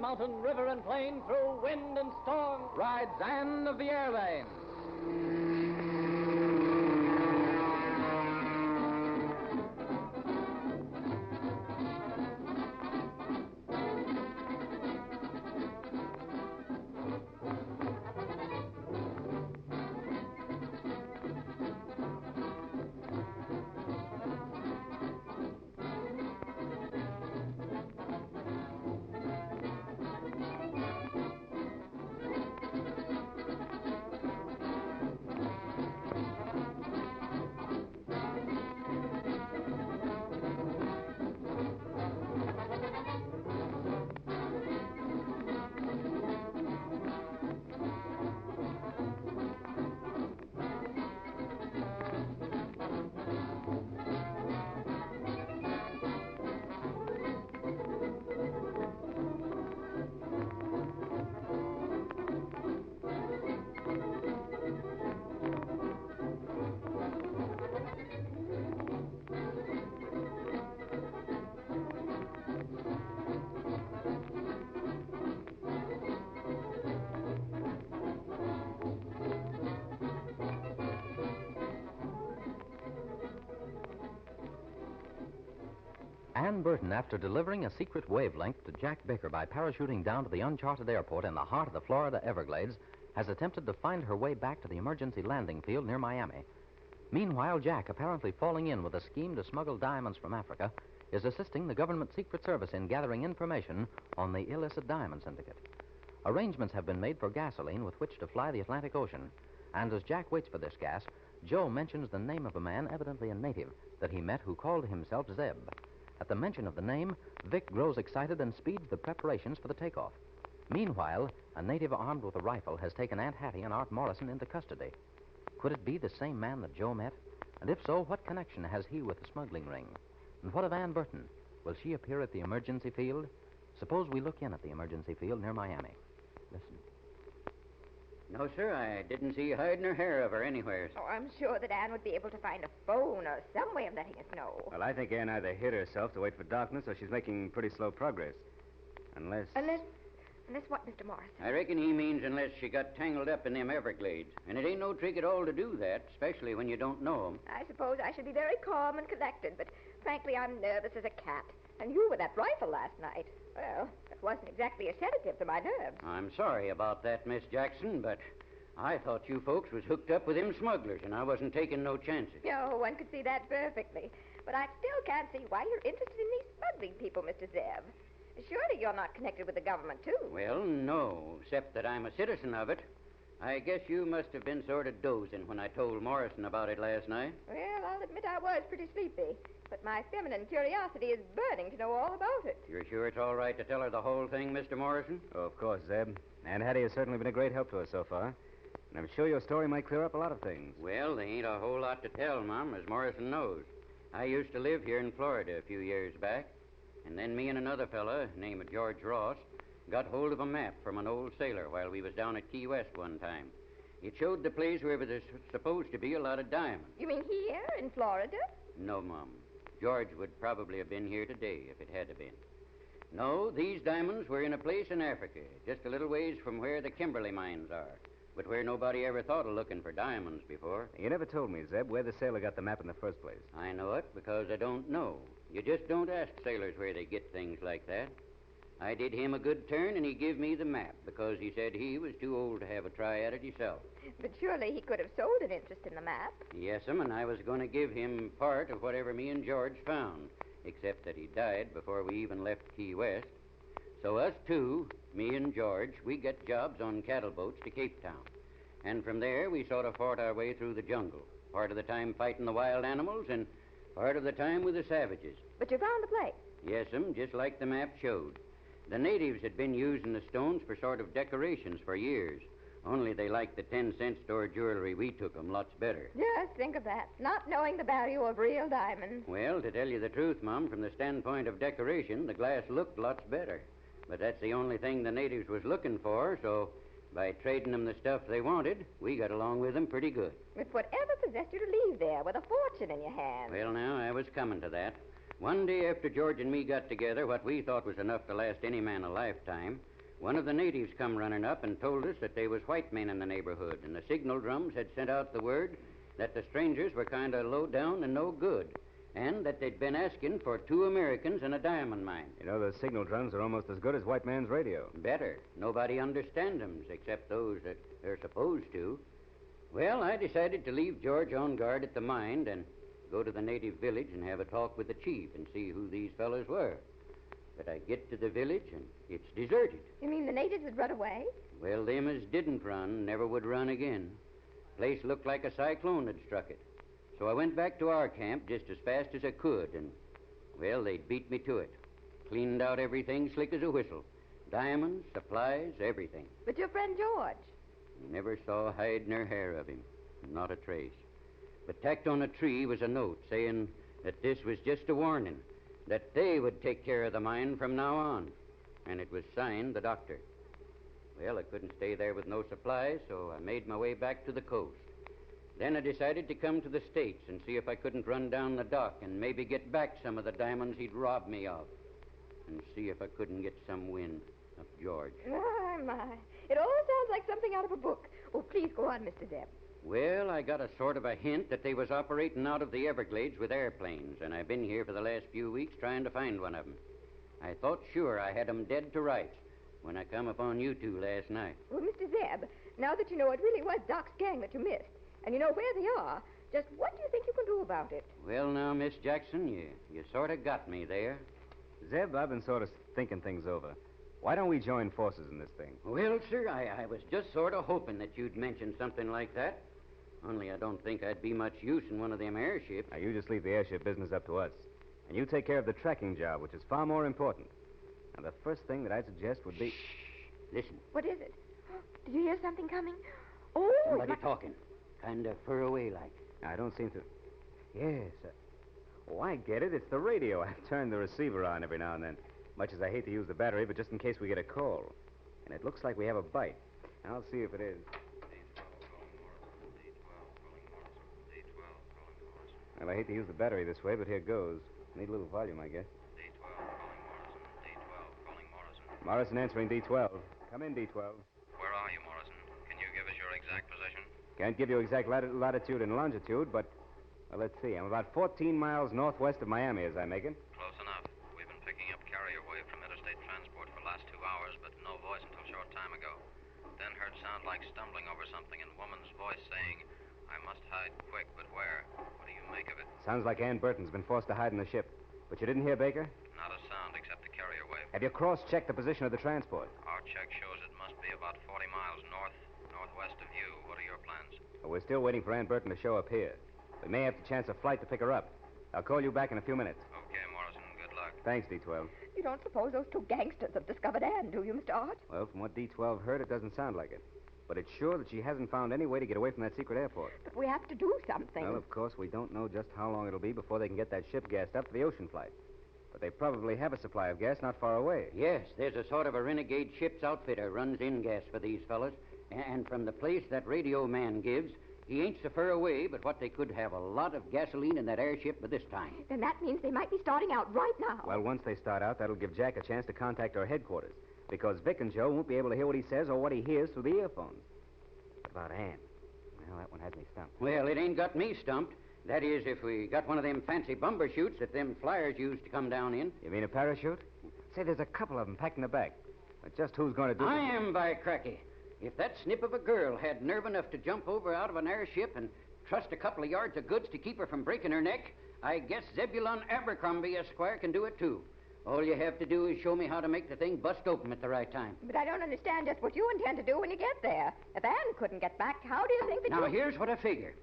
mountain, river, and plain, through wind and storm, rides Ann of the Airlanes. Ann Burton, after delivering a secret wavelength to Jack Baker by parachuting down to the uncharted airport in the heart of the Florida Everglades, has attempted to find her way back to the emergency landing field near Miami. Meanwhile, Jack, apparently falling in with a scheme to smuggle diamonds from Africa, is assisting the government Secret Service in gathering information on the illicit diamond syndicate. Arrangements have been made for gasoline with which to fly the Atlantic Ocean, and as Jack waits for this gas, Joe mentions the name of a man, evidently a native, that he met who called himself Zeb. At the mention of the name, Vic grows excited and speeds the preparations for the takeoff. Meanwhile, a native armed with a rifle has taken Aunt Hattie and Art Morrison into custody. Could it be the same man that Joe met? And if so, what connection has he with the smuggling ring? And what of Ann Burton? Will she appear at the emergency field? Suppose we look in at the emergency field near Miami. Listen. No, sir, I didn't see hide nor hair of her anywhere. Oh, I'm sure that Ann would be able to find a phone or some way of letting us know. Well, I think Ann either hid herself to wait for darkness or she's making pretty slow progress. Unless what, Mr. Morrison? I reckon he means unless she got tangled up in them Everglades. And it ain't no trick at all to do that, especially when you don't know 'em. I suppose I should be very calm and collected, but frankly, I'm nervous as a cat. And you with that rifle last night. Well, that wasn't exactly a sedative to my nerves. I'm sorry about that, Miss Jackson, but I thought you folks was hooked up with them smugglers, and I wasn't taking no chances. Oh, one could see that perfectly. But I still can't see why you're interested in these smuggling people, Mr. Zeb. Surely you're not connected with the government, too. Well, no, except that I'm a citizen of it. I guess you must have been sort of dozing when I told Morrison about it last night. Well, I'll admit I was pretty sleepy. But my feminine curiosity is burning to know all about it. You're sure it's all right to tell her the whole thing, Mr. Morrison? Oh, of course, Zeb. Aunt Hattie has certainly been a great help to us so far. And I'm sure your story might clear up a lot of things. Well, there ain't a whole lot to tell, Mom, as Morrison knows. I used to live here in Florida a few years back. And then me and another fella, named George Ross, got hold of a map from an old sailor while we was down at Key West one time. It showed the place where there was supposed to be a lot of diamonds. You mean here in Florida? No, Mom. George would probably have been here today if it had have been. No, these diamonds were in a place in Africa, just a little ways from where the Kimberley mines are, but where nobody ever thought of looking for diamonds before. You never told me, Zeb, where the sailor got the map in the first place. I know it because I don't know. You just don't ask sailors where they get things like that. I did him a good turn, and he give me the map because he said he was too old to have a try at it himself. But surely he could have sold an interest in the map. Yes'm, and I was going to give him part of whatever me and George found, except that he died before we even left Key West. So us two, me and George, we got jobs on cattle boats to Cape Town. And from there, we sort of fought our way through the jungle, part of the time fighting the wild animals and part of the time with the savages. But you found the place? Yes'm, just like the map showed. The natives had been using the stones for sort of decorations for years. Only they liked the 10-cent store jewelry we took them lots better. Just think of that, not knowing the value of real diamonds. Well, to tell you the truth, Mum, from the standpoint of decoration, the glass looked lots better. But that's the only thing the natives was looking for, so by trading them the stuff they wanted, we got along with them pretty good. But whatever possessed you to leave there with a fortune in your hand? Well, now, I was coming to that. One day after George and me got together, what we thought was enough to last any man a lifetime, One of the natives come running up and told us that they was white men in the neighborhood, and the signal drums had sent out the word that the strangers were kind of low down and no good, and that they'd been asking for 2 Americans and a diamond mine. You know, those signal drums are almost as good as white man's radio. Better. Nobody understands them except those that they're supposed to. Well, I decided to leave George on guard at the mine and go to the native village and have a talk with the chief and see who these fellas were. But I get to the village and it's deserted. You mean the natives had run away? Well, them as didn't run never would run again. Place looked like a cyclone had struck it. So I went back to our camp just as fast as I could, and, well, they'd beat me to it. Cleaned out everything slick as a whistle. Diamonds, supplies, everything. But your friend George? Never saw a hide nor hair of him. Not a trace. But tacked on a tree was a note saying that this was just a warning, that they would take care of the mine from now on. And it was signed the doctor. Well, I couldn't stay there with no supplies, so I made my way back to the coast. Then I decided to come to the States and see if I couldn't run down the dock and maybe get back some of the diamonds he'd robbed me of. And see if I couldn't get some wind of George. My. It all sounds like something out of a book. Oh, please go on, Mr. Zeb. Well, I got a sort of a hint that they was operating out of the Everglades with airplanes, and I've been here for the last few weeks trying to find one of them. I thought sure I had 'em dead to rights when I come upon you two last night. Well, Mr. Zeb, now that you know it really was Doc's gang that you missed, and you know where they are, just what do you think you can do about it? Well, now, Miss Jackson, you sort of got me there. Zeb, I've been sort of thinking things over. Why don't we join forces in this thing? Well, sir, I was just sort of hoping that you'd mention something like that. Only I don't think I'd be much use in one of them airships. Now, you just leave the airship business up to us. And you take care of the tracking job, which is far more important. Now, the first thing that I'd suggest would be... Shh. Listen. What is it? Did you hear something coming? Oh! Somebody talking. Kind of far away like. I don't seem to... Yes. Oh, I get it. It's the radio. I've turned the receiver on every now and then. Much as I hate to use the battery, but just in case we get a call. And it looks like we have a bite. I'll see if it is. Well, I hate to use the battery this way, but here goes. Need a little volume, I guess. D12 calling Morrison. D12 calling Morrison. Morrison answering D12. Come in, D12. Where are you, Morrison? Can you give us your exact position? Can't give you exact latitude and longitude, but... Well, let's see. I'm about 14 miles northwest of Miami as I make it. Close enough. We've been picking up carrier wave from interstate transport for the last 2 hours, but no voice until a short time ago. Then heard sound like stumbling over something and woman's voice saying, I must hide quick, but where? What do you make of it? Sounds like Ann Burton's been forced to hide in the ship. But you didn't hear Baker? Not a sound except the carrier wave. Have you cross-checked the position of the transport? Our check shows it must be about 40 miles northwest of you. What are your plans? Well, we're still waiting for Ann Burton to show up here. We may have to chance a flight to pick her up. I'll call you back in a few minutes. Okay, Morrison. Good luck. Thanks, D12. You don't suppose those 2 gangsters have discovered Ann, do you, Mr. Art? Well, from what D12 heard, it doesn't sound like it. But it's sure that she hasn't found any way to get away from that secret airport. But we have to do something. Well, of course, we don't know just how long it'll be before they can get that ship gassed up for the ocean flight. But they probably have a supply of gas not far away. Yes, there's a sort of a renegade ship's outfitter runs in gas for these fellas. And from the place that radio man gives, he ain't so far away, but what they could have a lot of gasoline in that airship by this time. Then that means they might be starting out right now. Well, once they start out, that'll give Jack a chance to contact our headquarters. Because Vic and Joe won't be able to hear what he says or what he hears through the earphones. What about Ann? Well, that one has me stumped. Well, it ain't got me stumped. That is, if we got one of them fancy bumper chutes that them flyers used to come down in. You mean a parachute? Say, there's a couple of them packed in the back. But just who's going to do it? I am, by cracky. If that snip of a girl had nerve enough to jump over out of an airship and trust a couple of yards of goods to keep her from breaking her neck, I guess Zebulon Abercrombie, Esquire, can do it, too. All you have to do is show me how to make the thing bust open at the right time. But I don't understand just what you intend to do when you get there. If Ann couldn't get back, how do you think that Now, here's what I figure.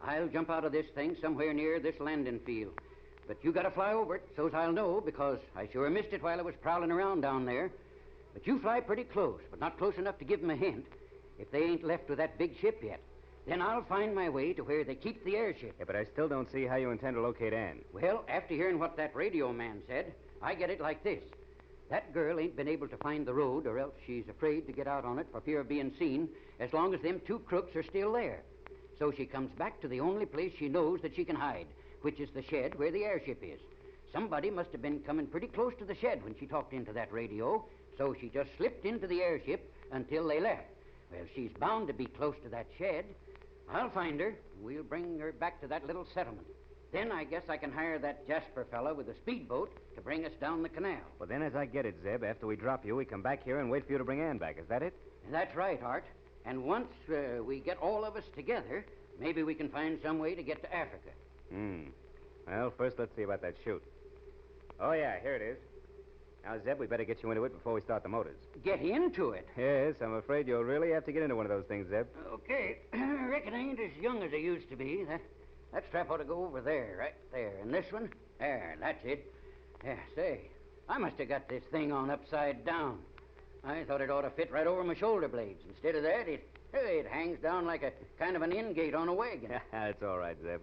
I'll jump out of this thing somewhere near this landing field. But you got to fly over it, so's I'll know, because I sure missed it while I was prowling around down there. But you fly pretty close, but not close enough to give them a hint. If they ain't left with that big ship yet, then I'll find my way to where they keep the airship. Yeah, but I still don't see how you intend to locate Ann. Well, after hearing what that radio man said, I get it like this. That girl ain't been able to find the road, or else she's afraid to get out on it for fear of being seen, as long as them 2 crooks are still there. So she comes back to the only place she knows that she can hide, which is the shed where the airship is. Somebody must have been coming pretty close to the shed when she talked into that radio, So she just slipped into the airship until they left. Well, she's bound to be close to that shed. I'll find her. We'll bring her back to that little settlement. Then I guess I can hire that Jasper fella with a speedboat to bring us down the canal. Well, then, as I get it, Zeb, after we drop you, we come back here and wait for you to bring Ann back. Is that it? That's right, Art. And once we get all of us together, maybe we can find some way to get to Africa. Well, first let's see about that chute. Oh, yeah, here it is. Now, Zeb, we better get you into it before we start the motors. Get into it? Yes, I'm afraid you'll really have to get into one of those things, Zeb. Okay. I reckon I ain't as young as I used to be. That strap ought to go over there, right there. And this one? There, that's it. Yeah, say, I must have got this thing on upside down. I thought it ought to fit right over my shoulder blades. Instead of that, it hangs down like a kind of an in-gate on a wagon. That's all right, Zeb.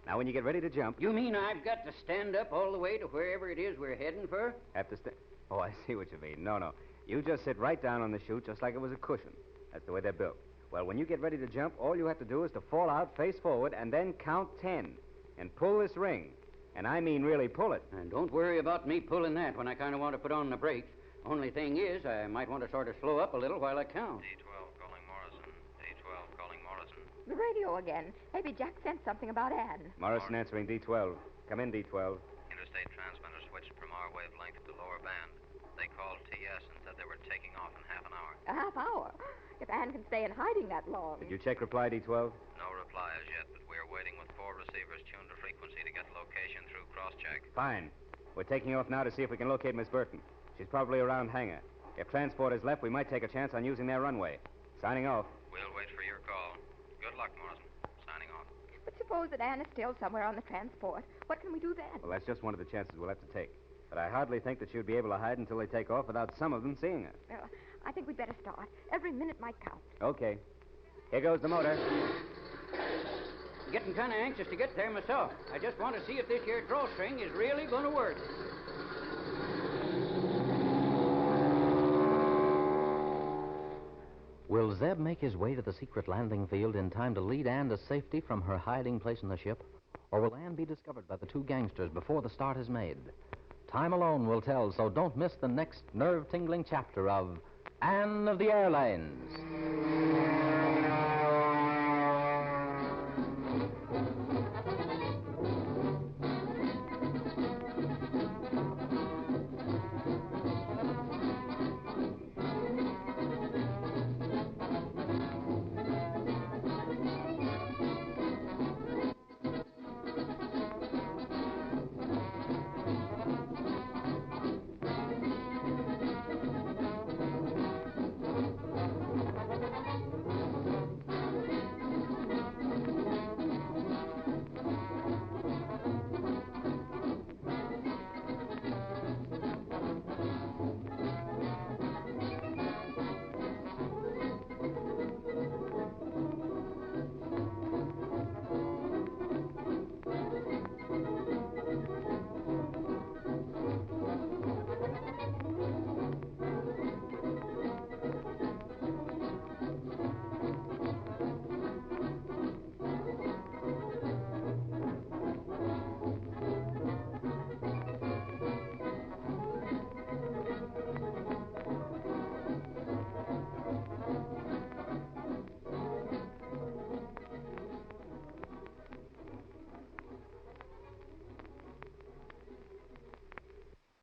Now, when you get ready to jump... You mean I've got to stand up all the way to wherever it is we're heading for? Have to stand... Oh, I see what you mean. No. You just sit right down on the chute just like it was a cushion. That's the way they're built. Well, when you get ready to jump, all you have to do is to fall out face forward and then count 10. And pull this ring. And I mean really pull it. And don't worry about me pulling that when I kind of want to put on the brakes. Only thing is, I might want to sort of slow up a little while I count. D12 calling Morrison. D12 calling Morrison. The radio again. Maybe Jack sent something about Ann. Morrison answering D12. Come in, D12. Interstate transmitter switched from our wavelength to lower band. They called TS and said they were taking off in half an hour. A half hour? If Ann can stay in hiding that long. Did you check reply, D12? No reply as yet, but we're waiting with 4 receivers tuned to frequency to get location through cross-check. Fine. We're taking off now to see if we can locate Miss Burton. She's probably around hangar. If transport is left, we might take a chance on using their runway. Signing off. We'll wait for your call. Good luck, Morrison. Signing off. But suppose that Ann is still somewhere on the transport. What can we do then? Well, that's just one of the chances we'll have to take. But I hardly think that she'll be able to hide until they take off without some of them seeing her. Well, I think we'd better start. Every minute might count. Okay. Here goes the motor. Getting kind of anxious to get there myself. I just want to see if this here drawstring is really going to work. Will Zeb make his way to the secret landing field in time to lead Ann to safety from her hiding place in the ship? Or will Ann be discovered by the 2 gangsters before the start is made? Time alone will tell, so don't miss the next nerve-tingling chapter of Ann of the Airlanes.